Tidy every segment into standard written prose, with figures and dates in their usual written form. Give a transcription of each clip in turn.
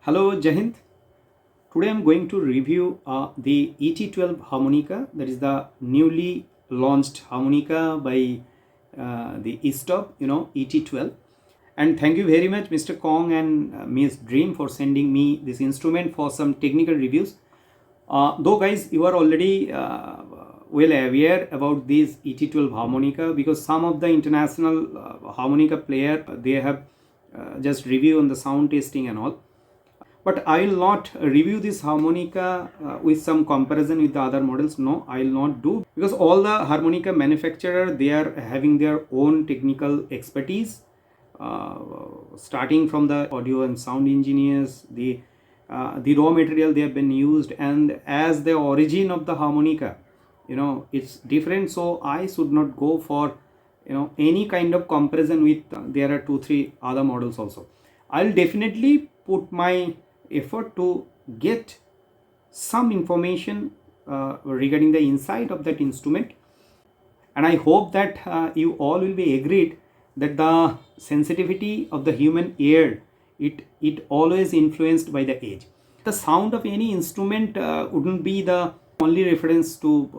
Hello, Jahint. Today I'm going to review the ET12 harmonica, that is the newly launched harmonica by the Easttop, ET12. And thank you very much, Mr. Kong and Miss Dream, for sending me this instrument for some technical reviews. Though, guys, you are already well aware about this ET12 harmonica because some of the international harmonica player they have just review on the sound testing and all. But I will not review this harmonica with some comparison with the other models. No, I will not do, because all the harmonica manufacturer, they are having their own technical expertise, starting from the audio and sound engineers, the raw material they have been used, and as the origin of the harmonica, it's different. So I should not go for any kind of comparison with there are 2-3 other models also. I'll definitely put my effort to get some information regarding the inside of that instrument, and I hope that you all will be agreed that the sensitivity of the human ear, it always influenced by the age. The sound of any instrument wouldn't be the only reference to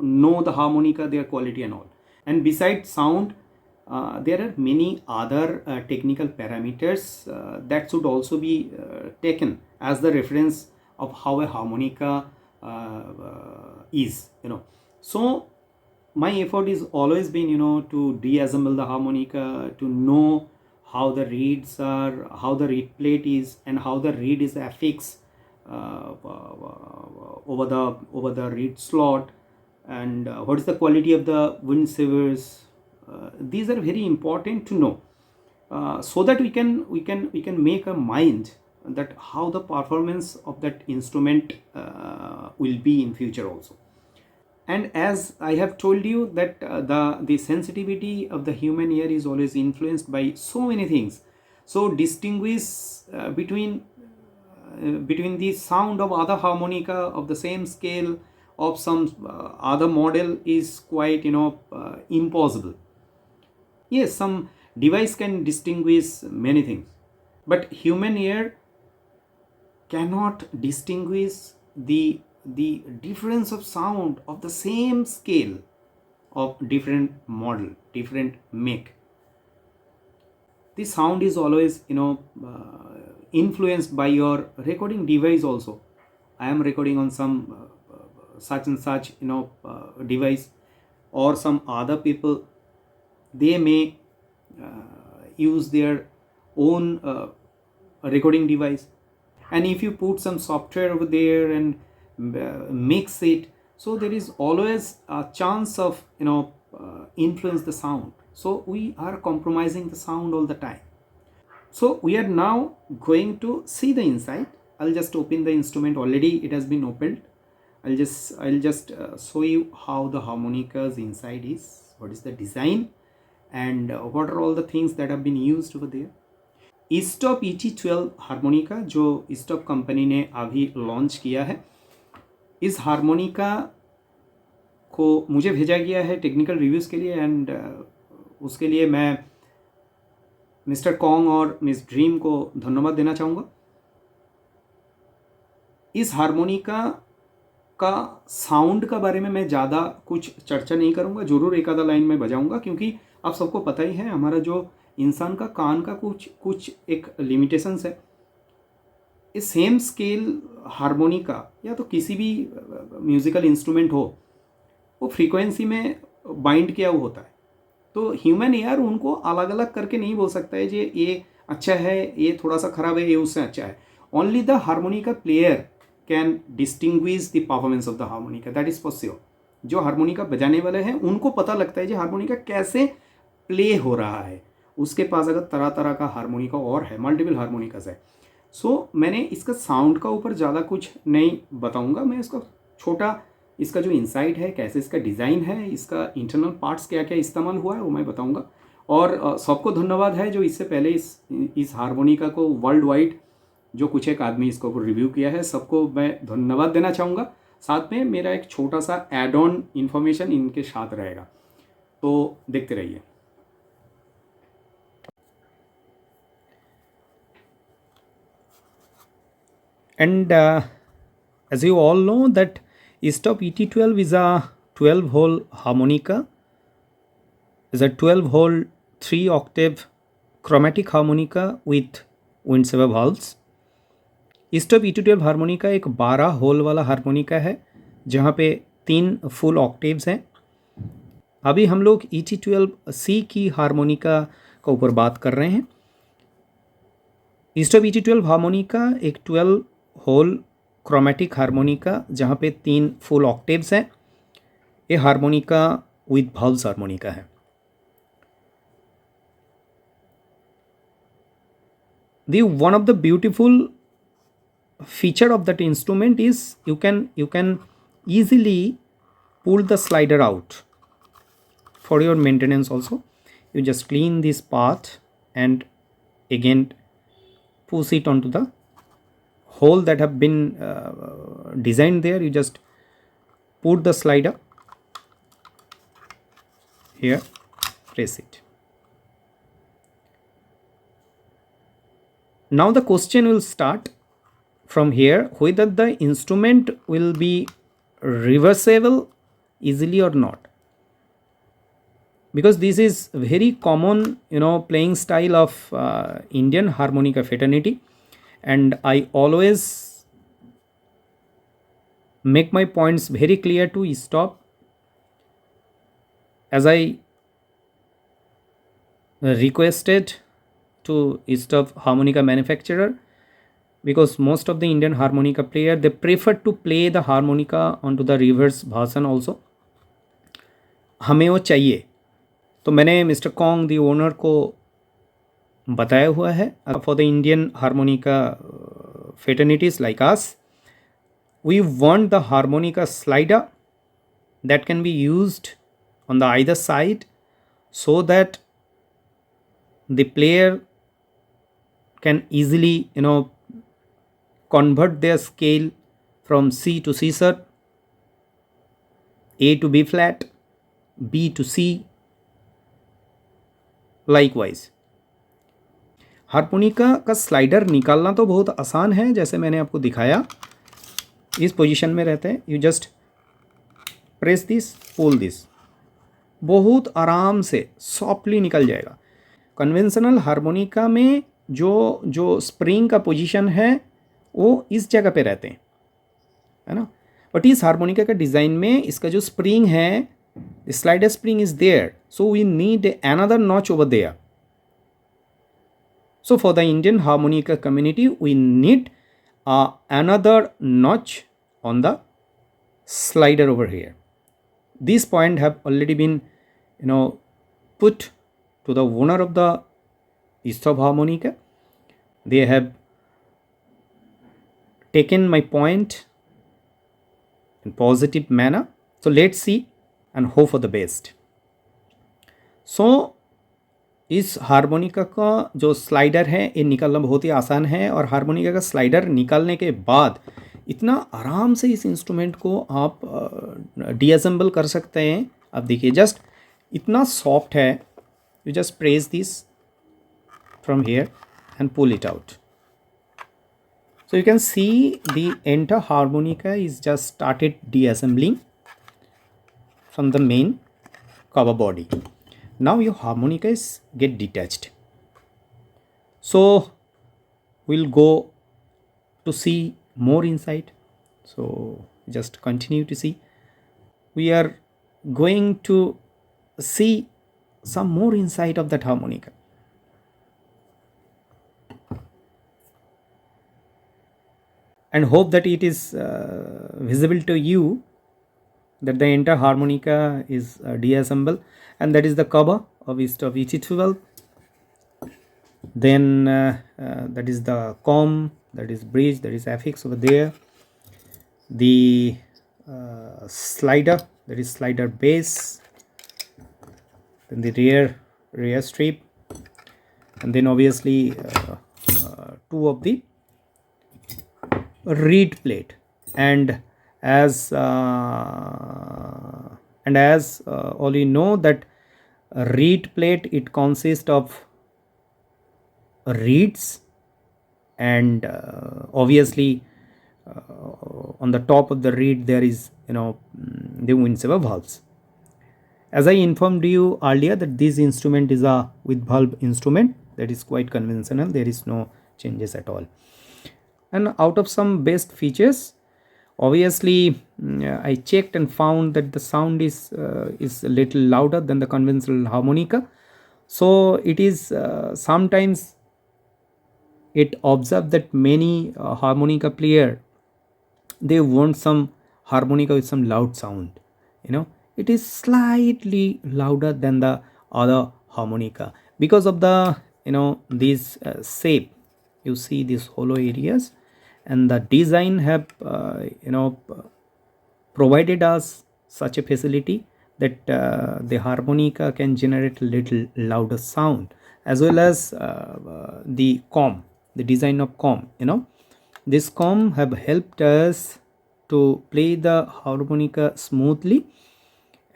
know the harmonica, their quality and all. And besides sound, there are many other technical parameters that should also be taken as the reference of how a harmonica is. So my effort is always been to deassemble the harmonica, to know how the reeds are, how the reed plate is, and how the reed is affixed over the reed slot, and what is the quality of the wind savers. These are very important to know, so that we can make a mind that how the performance of that instrument will be in future also. And as I have told you that the sensitivity of the human ear is always influenced by so many things. So distinguish between the sound of other harmonica of the same scale of some other model is quite impossible. Yes, some device can distinguish many things, but human ear cannot distinguish the difference of sound of the same scale of different model, different make. The sound is always influenced by your recording device also. I am recording on some such and such device, or some other people, they may use their own recording device, and if you put some software over there and mix it, so there is always a chance of influence the sound. So we are compromising the sound all the time. So we are now going to see the inside. I'll just open the instrument. Already it has been opened. I'll just show you how the harmonica's inside is, what is the design, and what are all the things that have been used over there. Easttop ET12 harmonica जो Easttop company ने अभी launch किया है, इस harmonica को मुझे भेजा गया है टेक्निकल रिव्यूज़ के लिए, एंड उसके लिए मैं मिस्टर कॉन्ग और मिस ड्रीम को धन्यवाद देना चाहूँगा। इस हारमोनिका का साउंड का बारे में मैं ज़्यादा कुछ चर्चा नहीं करूँगा, ज़रूर एक आधा लाइन में बजाऊँगा, क्योंकि आप सबको पता ही है हमारा जो इंसान का कान का कुछ एक लिमिटेशंस है। ये सेम स्केल हारमोनिका या तो किसी भी म्यूज़िकल इंस्ट्रूमेंट हो, वो फ्रीक्वेंसी में बाइंड किया हुआ होता है, तो ह्यूमन ईयर उनको अलग अलग करके नहीं बोल सकता है जी ये अच्छा है, ये थोड़ा सा ख़राब है, ये उससे अच्छा है। Only the harmonica player can distinguish the performance of the harmonica, that is for sure. जो हारमोनिका बजाने वाले हैं उनको पता लगता है जी हारमोनिका कैसे प्ले हो रहा है। उसके पास अगर तरह तरह का हारमोनिका और है, मल्टीपल हारमोनिकास है। सो मैंने इसका साउंड का ऊपर ज़्यादा कुछ नहीं बताऊंगा, मैं इसका छोटा इसका जो इनसाइड है, कैसे इसका डिज़ाइन है, इसका इंटरनल पार्ट्स क्या क्या इस्तेमाल हुआ है वो मैं बताऊंगा। और सबको धन्यवाद है जो इससे पहले इस हारमोनिका को वर्ल्ड वाइड जो कुछ एक आदमी इसको रिव्यू किया है, सबको मैं धन्यवाद देना चाहूँगा। साथ में मेरा एक छोटा सा एड ऑन इन्फॉर्मेशन इनके साथ रहेगा, तो देखते रहिए। And as you all know that Easttop ET12 is a 12-hole harmonica, is a 12-hole 3-octave chromatic harmonica with wind saver valves. Easttop ET12 harmonica एक 12 होल वाला हारमोनिका है जहाँ पे 3 फुल ऑक्टेव्स हैं. अभी हम लोग ET12C की हारमोनिका का ऊपर बात कर रहे हैं. Easttop ET12 हारमोनिका एक 12 होल क्रोमेटिक हारमोनिका जहाँ पे 3 फुल ऑक्टेव्स हैं. ये हारमोनिका विद वाल्व्स हारमोनिका है. The one of the beautiful feature of that instrument is you can easily pull the slider out for your maintenance also. You just clean this part and again push it onto the hole that have been designed there. You just put the slider here, press it. Now the question will start from here, whether the instrument will be reversible easily or not, because this is very common playing style of Indian harmonica fraternity, and I always make my points very clear to stop as I requested to stop harmonica manufacturer, because most of the Indian harmonica player they prefer to play the harmonica onto the reverse version also. हमें वो चाहिए, तो मैंने mister Kong the owner को बताया हुआ है for the Indian harmonica fraternities like us, we want the harmonica slider that can be used on the either side so that the player can easily convert their scale from C to C sharp, A to B flat, B to C, likewise. Harmonica का slider निकालना तो बहुत आसान है, जैसे मैंने आपको दिखाया. इस पोजीशन में रहते हैं, you just press this, pull this, बहुत आराम से सॉफ्टली निकल जाएगा. कन्वेंशनल हारमोनिका में जो स्प्रिंग का पोजीशन है वो इस जगह पे रहते हैं, है ना. बट इस हारमोनिका का डिज़ाइन में इसका जो स्प्रिंग है, slider spring is there, so we need another notch over there. So for the Indian harmonica community, we need another notch on the slider over here. These points have already been, put to the owner of the Easttop harmonica. They have taken my point in positive manner. So let's see and hope for the best. So इस harmonica का जो slider है ये निकालना बहुत ही आसान है, और हारमोनिका का स्लाइडर निकालने के बाद इतना आराम से इस इंस्ट्रूमेंट को आप डीअसेंबल कर सकते हैं. आप देखिए जस्ट इतना सॉफ्ट है. You just press this from here and pull it out. So you can see the entire harmonica is just started disassembling from the main cover body. Now your harmonica is get detached. So we'll go to see more inside. So just continue to see. We are going to see some more inside of that harmonica. And hope that it is visible to you that the entire harmonica is deassembled, and that is the cover of Easttop ET12. Then that is the comb, that is bridge, that is affix over there. The slider, that is slider base. Then the rear strip, and then obviously two of the reed plate. And as all you know that reed plate, it consists of reeds, and obviously on the top of the reed there is the wind saver valves. As I informed you earlier that this instrument is a with valve instrument, that is quite conventional, there is no changes at all. And out of some best features, obviously I checked and found that the sound is a little louder than the conventional harmonica. So it is sometimes it observed that many harmonica player, they want some harmonica with some loud sound. It is slightly louder than the other harmonica because of the this shape. You see these hollow areas, and the design have provided us such a facility that the harmonica can generate a little louder sound, as well as the comb, the design of comb. This comb have helped us to play the harmonica smoothly,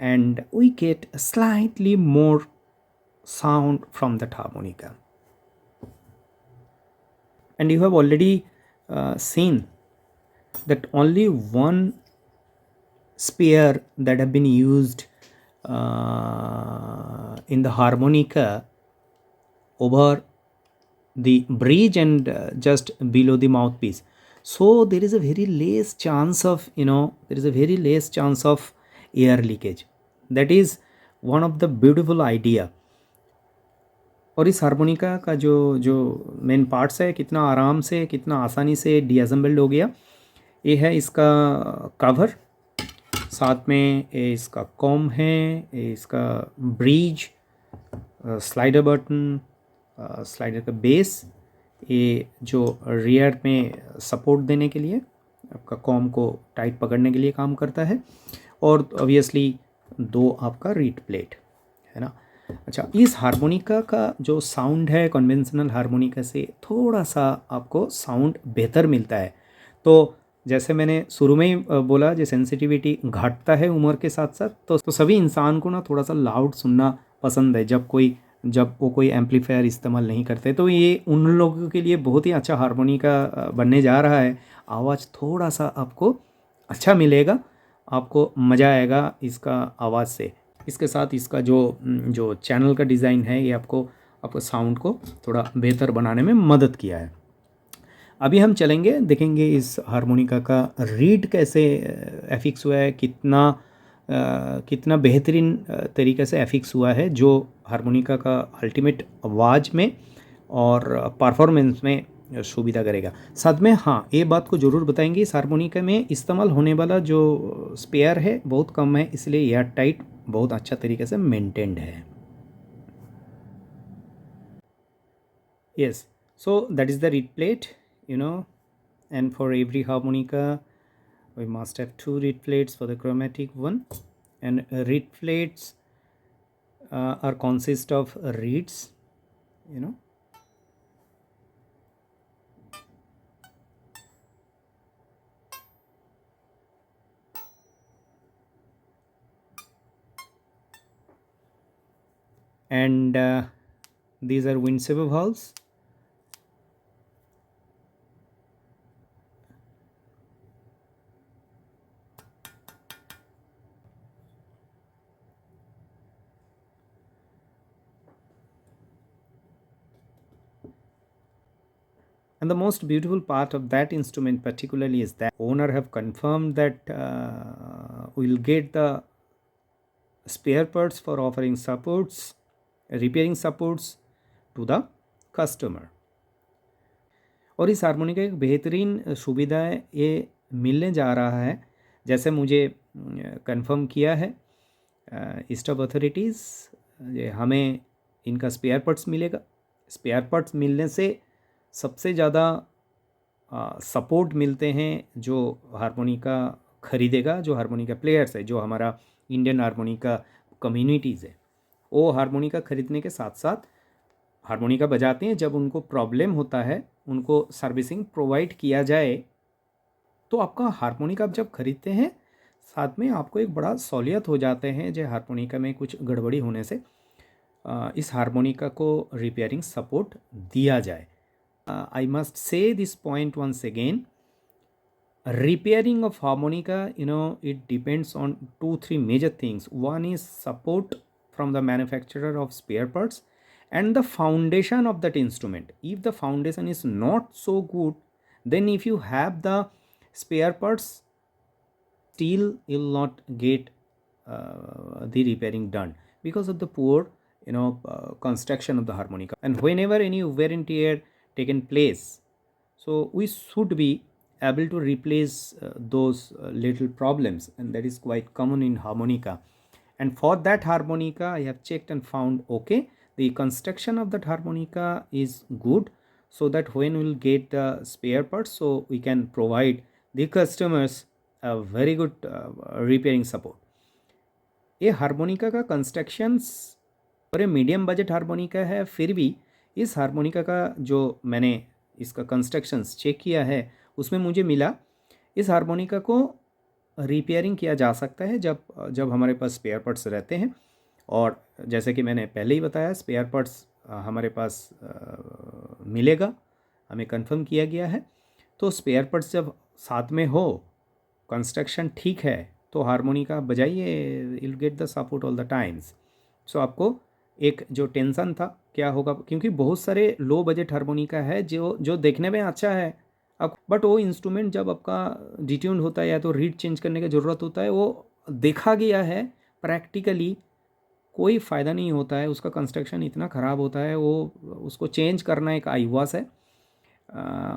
and we get slightly more sound from that harmonica. And you have already seen that only one sphere that have been used in the harmonica over the bridge and just below the mouthpiece. So there is a very less chance of air leakage. That is one of the beautiful idea. और इस harmonica का जो जो main parts है, कितना आराम से, कितना आसानी से डीअसेंबल्ड हो गया। ये है इसका कवर, साथ में ये इसका कॉम है, ये इसका ब्रिज, स्लाइडर बटन, स्लाइडर का बेस, ये जो रियर में सपोर्ट देने के लिए, आपका कॉम को टाइट पकड़ने के लिए काम करता है, और ऑब्वियसली दो आपका रीड प्लेट है ना। अच्छा, इस हारमोनिका का जो साउंड है कन्वेंशनल हारमोनिका से थोड़ा सा आपको साउंड बेहतर मिलता है। तो जैसे मैंने शुरू में ही बोला, जो सेंसिटिविटी घटता है उम्र के साथ साथ, तो सभी इंसान को ना थोड़ा सा लाउड सुनना पसंद है जब वो कोई एम्पलीफायर इस्तेमाल नहीं करते। तो ये उन लोगों के लिए बहुत ही अच्छा हारमोनिका बनने जा रहा है। आवाज़ थोड़ा सा आपको अच्छा मिलेगा, आपको मज़ा आएगा इसका आवाज़ से। इसके साथ इसका जो चैनल का डिज़ाइन है, ये आपको साउंड को थोड़ा बेहतर बनाने में मदद किया है। अभी हम चलेंगे, देखेंगे इस हारमोनिका का रीड कैसे एफिक्स हुआ है, कितना बेहतरीन तरीके से एफिक्स हुआ है, जो हारमोनिका का अल्टीमेट आवाज़ में और परफॉर्मेंस में सुविधा करेगा। साथ में हाँ, ये बात को ज़रूर बताएंगे, इस हारमोनिका में इस्तेमाल होने वाला जो स्पेयर है बहुत कम है, इसलिए एयर टाइट बहुत अच्छा तरीके से मेंटेन्ड है। Yes, so that is the read plate, and for every harmonica we must have 2 reed plates for the chromatic one, and reed plates are consist of reeds, and these are wind saver valves. And the most beautiful part of that instrument particularly is that owner have confirmed that we'll get the spare parts for offering supports, repairing supports to the customer. और इस harmonica एक बेहतरीन सुविधा है ये मिलने जा रहा है, जैसे मुझे कंफर्म किया है ईस्टॉप अथॉरिटीज़, हमें इनका स्पेयर पार्ट्स मिलेगा। स्पेयर पार्ट्स मिलने से सबसे ज़्यादा सपोर्ट मिलते हैं जो हारमोनिका ख़रीदेगा, जो हारमोनिका प्लेयर्स है, जो हमारा इंडियन हारमोनिका कम्युनिटीज़ है, वो हारमोनिका ख़रीदने के साथ साथ हारमोनिका बजाते हैं। जब उनको प्रॉब्लम होता है, उनको सर्विसिंग प्रोवाइड किया जाए, तो आपका हारमोनिका आप जब ख़रीदते हैं, साथ में आपको एक बड़ा सहूलियत हो जाते हैं, जो हारमोनिका में कुछ गड़बड़ी होने से इस हारमोनिका को रिपेयरिंग सपोर्ट दिया जाए। I must say this point once again, Repairing of harmonica, it depends on 2 3 major things. One is support from the manufacturer of spare parts, and the foundation of that instrument. If the foundation is not so good, then if you have the spare parts, still you'll not get the repairing done because of the poor construction of the harmonica. And whenever any wear and tear taken place, so we should be able to replace those little problems, and that is quite common in harmonica. And for that harmonica I have checked and found okay, the construction of that harmonica is good, so that when we'll get the spare parts, so we can provide the customers a very good repairing support. ये harmonica का constructions और ये medium budget harmonica है, फिर भी इस harmonica का जो मैंने इसका कंस्ट्रक्शंस चेक किया है उसमें मुझे मिला इस हारमोनिका को रिपेयरिंग किया जा सकता है जब जब हमारे पास स्पेयर पार्ट्स रहते हैं। और जैसे कि मैंने पहले ही बताया, स्पेयर पार्ट्स हमारे पास मिलेगा, हमें कंफर्म किया गया है। तो स्पेयर पार्ट्स जब साथ में हो, कंस्ट्रक्शन ठीक है, तो हारमोनिका बजाइए, will get the support all the times. So आपको एक जो टेंशन था क्या होगा, क्योंकि बहुत सारे लो बजट हारमोनिका है जो जो देखने में अच्छा है, अब बट वो इंस्ट्रूमेंट जब आपका डिट्यून होता है या तो रीड चेंज करने की ज़रूरत होता है, वो देखा गया है प्रैक्टिकली कोई फ़ायदा नहीं होता है, उसका कंस्ट्रक्शन इतना ख़राब होता है, वो उसको चेंज करना एक आईवास है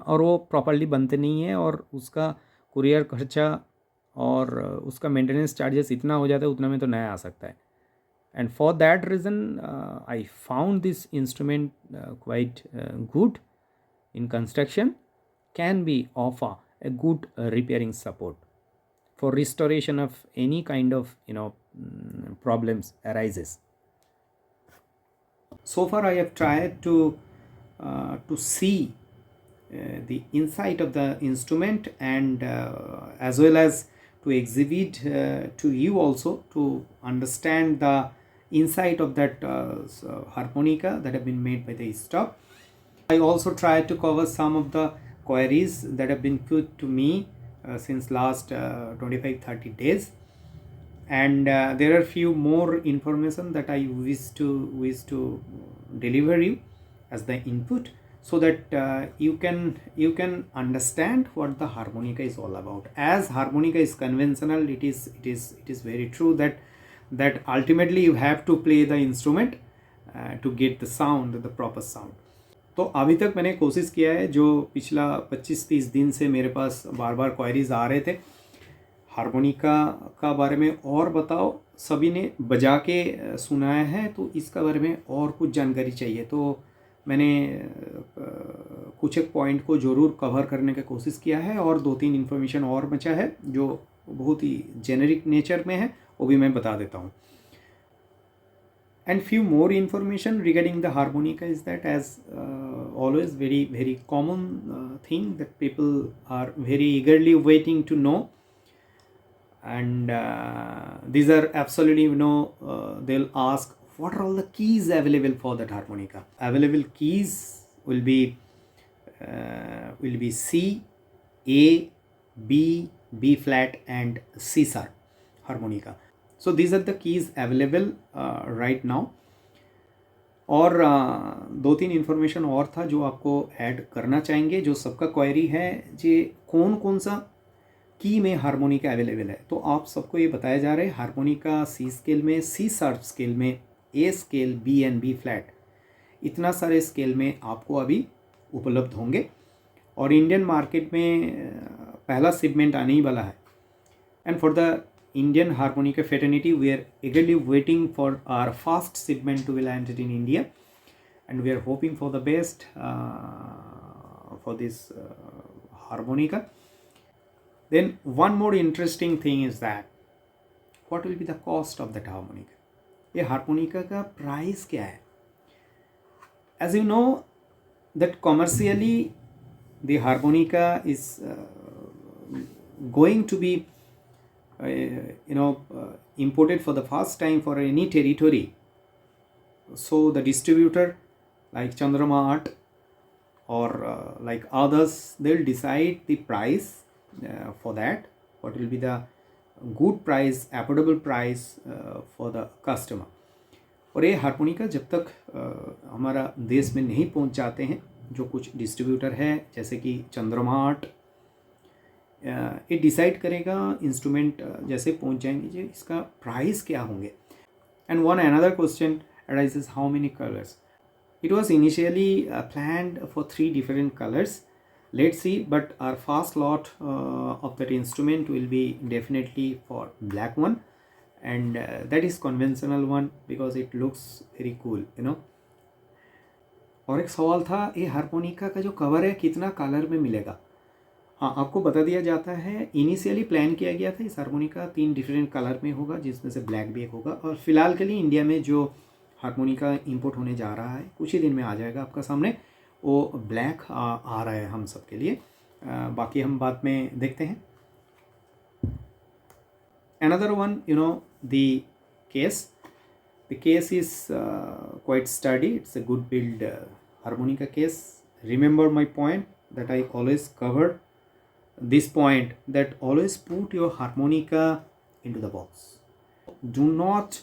और वो प्रॉपर्ली बनते नहीं है, और उसका कुरियर खर्चा और उसका मेंटेनेंस चार्जेस इतना हो जाता है, उतना में तो नया आ सकता है। And for that reason I found this instrument quite good in construction, can be offer a good repairing support for restoration of any kind of problems arises. So far I have tried to see the inside of the instrument, and as well as to exhibit to you also to understand the inside of that harmonica that have been made by the Easttop. I also tried to cover some of the queries that have been put to me since last 25-30 days, and there are few more information that I wish to deliver you as the input, so that you can understand what the harmonica is all about. As harmonica is conventional, it is very true that ultimately you have to play the instrument to get the sound, the proper sound. तो अभी तक मैंने कोशिश किया है, जो पिछला 25-30 दिन से मेरे पास बार बार क्वेरीज आ रहे थे हारमोनिका का बारे में, और बताओ, सभी ने बजा के सुनाया है तो इसका बारे में और कुछ जानकारी चाहिए। तो मैंने कुछ एक पॉइंट को ज़रूर कवर करने की कोशिश किया है, और 2-3 इन्फॉर्मेशन और बचा है जो बहुत ही जेनेरिक नेचर में है, वो भी मैं बता देता हूँ। And few more information regarding the harmonica is that, as always, very common thing that people are very eagerly waiting to know, and these are absolutely they'll ask what are all the keys available for that harmonica. Available keys will be C, A, B, B flat and C sharp harmonica. So these are the keys available right now. और 2-3 information और था जो आपको add करना चाहेंगे, जो सबका query है जे कौन सा की में हारमोनिका अवेलेबल है। तो आप सबको ये बताया जा रहा है, हारमोनिका सी स्केल में, सी शार्प स्केल में, A scale, B and B flat, इतना सारे स्केल में आपको अभी उपलब्ध होंगे, और इंडियन मार्केट में पहला शिपमेंट आने ही वाला है। And for the Indian harmonica fraternity, we are eagerly waiting for our first shipment to be landed in India, and we are hoping for the best for this harmonica. Then one more interesting thing is that what will be the cost of that harmonica? ये harmonica का price क्या है? As you know that commercially the harmonica is going to be imported for the first time for any territory. So the distributor like Chandrama Art or like others, they'll decide the price for that, what will be the good price, affordable price for the customer. और ये harmonica जब तक हमारा देश में नहीं पहुंच जाते हैं, जो कुछ डिस्ट्रीब्यूटर है जैसे कि चंद्रमार्ट, ये डिसाइड करेगा इंस्ट्रूमेंट जैसे पहुंच जाएंगे जी इसका प्राइस क्या होंगे. And one another question arises, how many colors? It was initially planned for 3 different colors. Let's see, but our first lot of that instrument will be definitely for black one, and that is conventional one because it looks very cool, you know. और एक सवाल था, ये harmonica का जो cover है कितना colour में मिलेगा. हाँ, आपको बता दिया जाता है, इनिशियली प्लान किया गया था इस हारमोनिका 3 डिफरेंट कलर में होगा, जिसमें से ब्लैक भी एक होगा. और फिलहाल के लिए इंडिया में जो हारमोनिका इंपोर्ट होने जा रहा है, कुछ ही दिन में आ जाएगा आपका सामने, वो ब्लैक आ रहा है हम सब के लिए. बाकी हम बाद में देखते हैं. Another one, you know, the case. The case is quite sturdy. It's a good build harmonica case. Remember my point that I always covered this point, that always put your harmonica into the box. Do not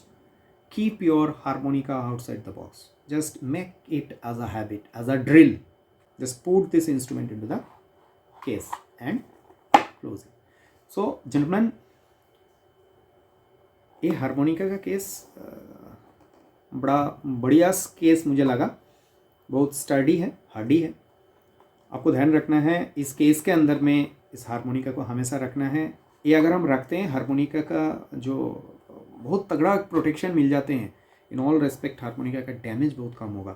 keep your harmonica outside the box. Just make it as a habit, as a drill. Just put this instrument into the case and close it. So gentlemen, ये harmonica का case बड़ा बढ़िया case मुझे लगा. बहुत sturdy है, Hardy है. आपको ध्यान रखना है इस केस के अंदर में इस हारमोनिका को हमेशा रखना है. ये अगर हम रखते हैं हारमोनिका का जो बहुत तगड़ा प्रोटेक्शन मिल जाते हैं, इन ऑल रेस्पेक्ट हारमोनिका का डैमेज बहुत कम होगा.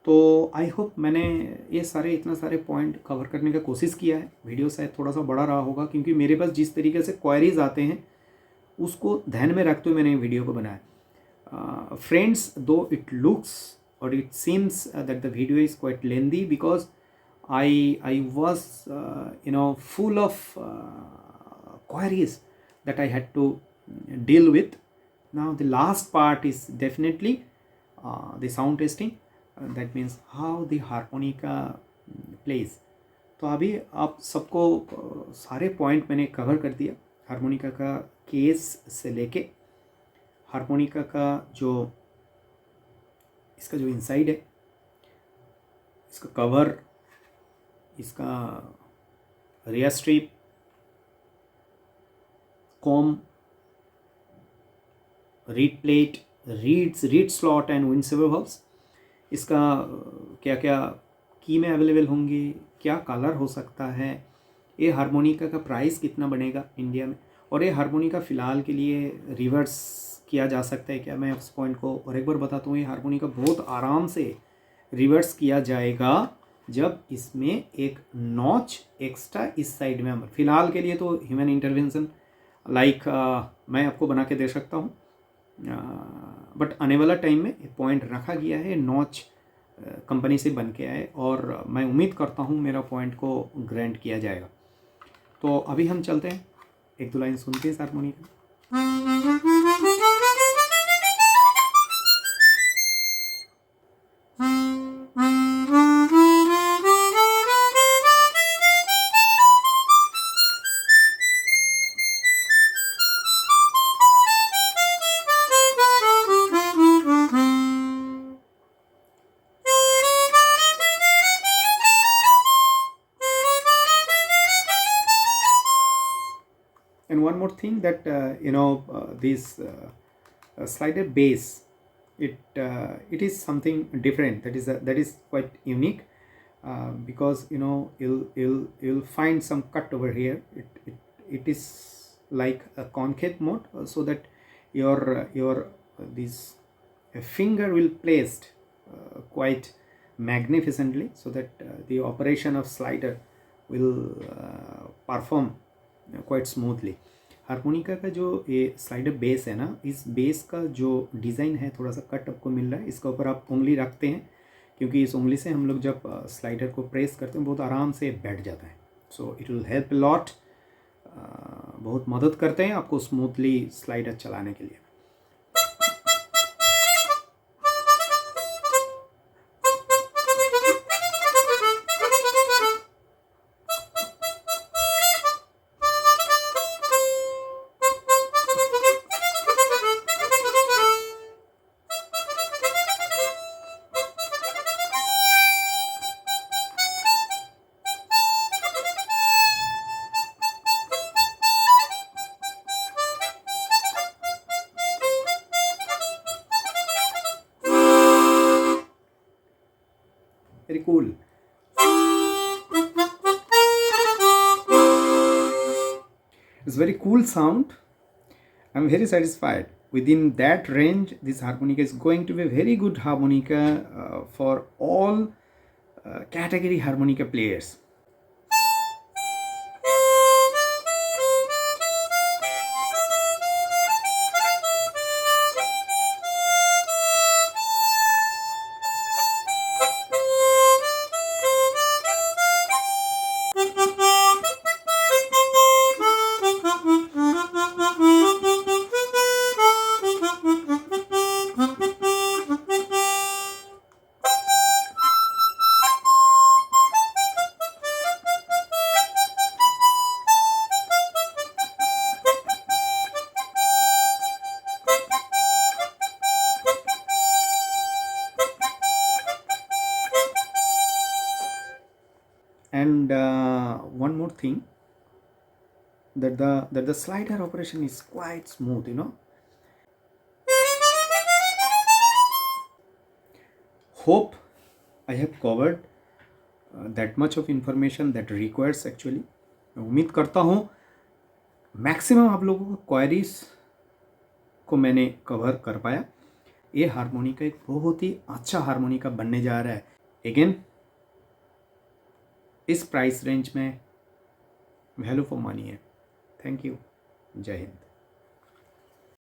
तो आई होप मैंने ये इतना सारे पॉइंट कवर करने का कोशिश किया है. वीडियो शायद थोड़ा सा बड़ा रहा होगा क्योंकि मेरे पास जिस तरीके से क्वेरीज आते हैं उसको ध्यान में रखते हुए मैंने वीडियो को बनाया. फ्रेंड्स, दो इट लुक्स और it seems that the video is quite lengthy because I was full of queries that I had to deal with. Now the last part is definitely the sound testing. That means how the harmonica plays. तो अभी आप सबको सारे point मैंने cover कर दिया. Harmonica का case से लेके हारमोनिका का इसका जो इनसाइड है, इसका कवर, इसका rear strip, comb, reed plate, reed slot and windsaver valves, इसका क्या क्या की में अवेलेबल होंगे, क्या कलर हो सकता है, ये हारमोनिका का प्राइस कितना बनेगा इंडिया में, और ये हारमोनिका फ़िलहाल के लिए रिवर्स किया जा सकता है क्या. मैं उस पॉइंट को और एक बार बताता हूँ. ये हारमोनिका बहुत आराम से रिवर्स किया जाएगा जब इसमें एक नॉच एक्स्ट्रा इस साइड में हम, फिलहाल के लिए तो ह्यूमन इंटरवेंशन लाइक मैं आपको बना के दे सकता हूँ, बट आने वाला टाइम में पॉइंट रखा गया है, नॉच कंपनी से बन के आए और मैं उम्मीद करता हूँ मेरा पॉइंट को ग्रांट किया जाएगा. तो अभी हम चलते हैं, एक दो लाइन सुनते हैं harmonica. And one more thing that this slider bass, it is something different, that is quite unique, because you'll find some cut over here. It is like a concave mode, so that your this finger will placed quite magnificently, so that the operation of slider will perform quite smoothly. Harmonica का जो ये slider base है ना, इस base का जो design है थोड़ा सा कट आपको मिल रहा है. इसका ऊपर आप उंगली रखते हैं क्योंकि इस उंगली से हम लोग जब स्लाइडर को प्रेस करते हैं बहुत आराम से बैठ जाता है. So it will help lot, बहुत मदद करते हैं आपको स्मूथली स्लाइडर चलाने के लिए. It's very cool sound. I'm very satisfied. Within that range, this harmonica is going to be a very good harmonica for all category harmonica players. And one more thing, that the slider operation is quite smooth, you know. Hope I have covered that much of information that requires actually. मैं उम्मीद करता हूँ maximum आप लोगों को queries को मैंने cover कर पाया। ये हारमोनिका एक बहुत ही अच्छा हारमोनिका बनने जा रहा है। अगेन इस प्राइस रेंज में वैल्यू फॉर मनी है। Thank you. जय हिंद।